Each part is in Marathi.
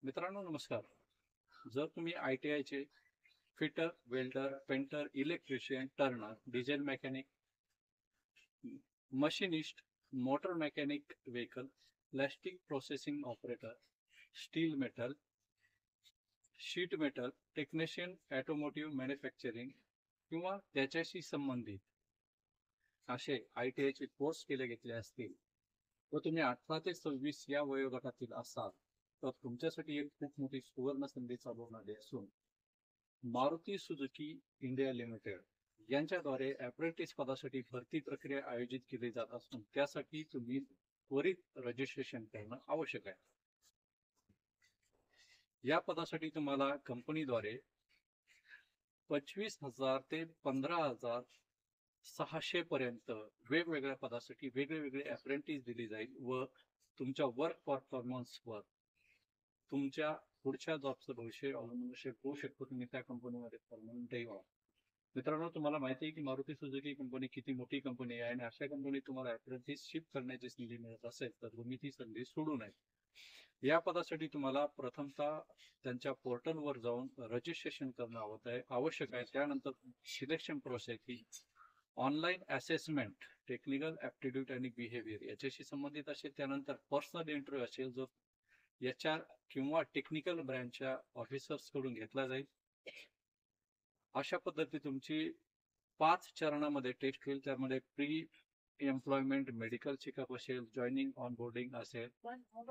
मित्रांनो नमस्कार. जर तुम्ही ITI चे fitter, welder, painter, electrician, Turner, diesel mechanic, machinist, motor mechanic vehicle, plastic processing operator, steel metal, sheet metal, technician, automotive manufacturing किंवा त्याच्याशी संबंधित असे ITI चे कोर्स केले घेतले असतील व तुम्ही 18 ते 26 या वयोगटातील असाल तर तुमच्यासाठी एक खूप मोठी सुवर्ण संधी चालवून आली असून मारुती सुझुकी इंडिया लिमिटेड यांच्याद्वारे अप्रेंटिस पदासाठी भरती प्रक्रिया आयोजित केली जात असून त्यासाठी तुम्ही त्वरित रजिस्ट्रेशन करणं आवश्यक आहे. या पदासाठी तुम्हाला कंपनीद्वारे 25,000 ते 15,600 पर्यंत वेगवेगळ्या पदासाठी वेगळे अप्रेंटिस दिली जाईल व तुमच्या वर्क परफॉर्मन्सवर तुमच्या पुढच्या जॉबचं भविष्य अवलंबून होऊ शकतो. तुम्ही त्या कंपनीमध्ये परमनंटही व्हा. मित्रांनो, तुम्हाला माहिती आहे की मारुती सुझुकी कंपनी किती मोठी कंपनी आहे आणि अशा कंपनीत तुम्हाला अप्रेंटिसशिप करण्याची संधी मिळत असेल तर तुम्ही ती संधी सोडू नये. या पदासाठी तुम्हाला प्रथमतः त्यांच्या पोर्टलवर जाऊन रजिस्ट्रेशन करणं आवश्यक आहे. त्यानंतर सिलेक्शन प्रोसेस ही ऑनलाईन असेसमेंट, टेक्निकल ऍप्टिट्यूड आणि बिहेवियर याच्याशी संबंधित असेल. त्यानंतर पर्सनल इंटरव्ह्यू असेल जो HR किंवा टेक्निकल ब्रँचच्या ऑफिसर्स कडून घेतला जाईल. अशा पद्धती तुमची 5 चरणामध्ये टेस्ट होईल. त्यामध्ये प्री एम्प्लॉयमेंट मेडिकल चेकअप असेल, जॉईनिंग ऑन बोर्डिंग असेल.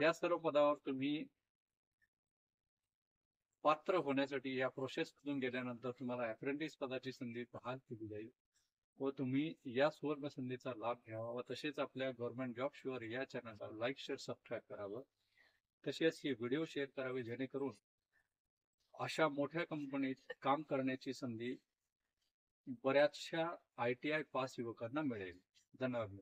या सर्व पदावर तुम्ही पात्र होण्यासाठी या प्रोसेसमधून गेल्यानंतर तुम्हाला अप्रेंटिस पदाची संधी बहाल केली जाईल व तुम्ही या सुवर्ण संधीचा लाभ घ्यावा व तसेच आपल्या गव्हर्नमेंट जॉब शुअर या चॅनलला लाईक, शेअर, सबस्क्राईब करावं. तसेच हे व्हिडिओ शेअर करावे जेणेकरून अशा मोठ्या कंपनीत काम करण्याची संधी बऱ्याचशा ITI पास युवकांना मिळेल. धन्यवाद.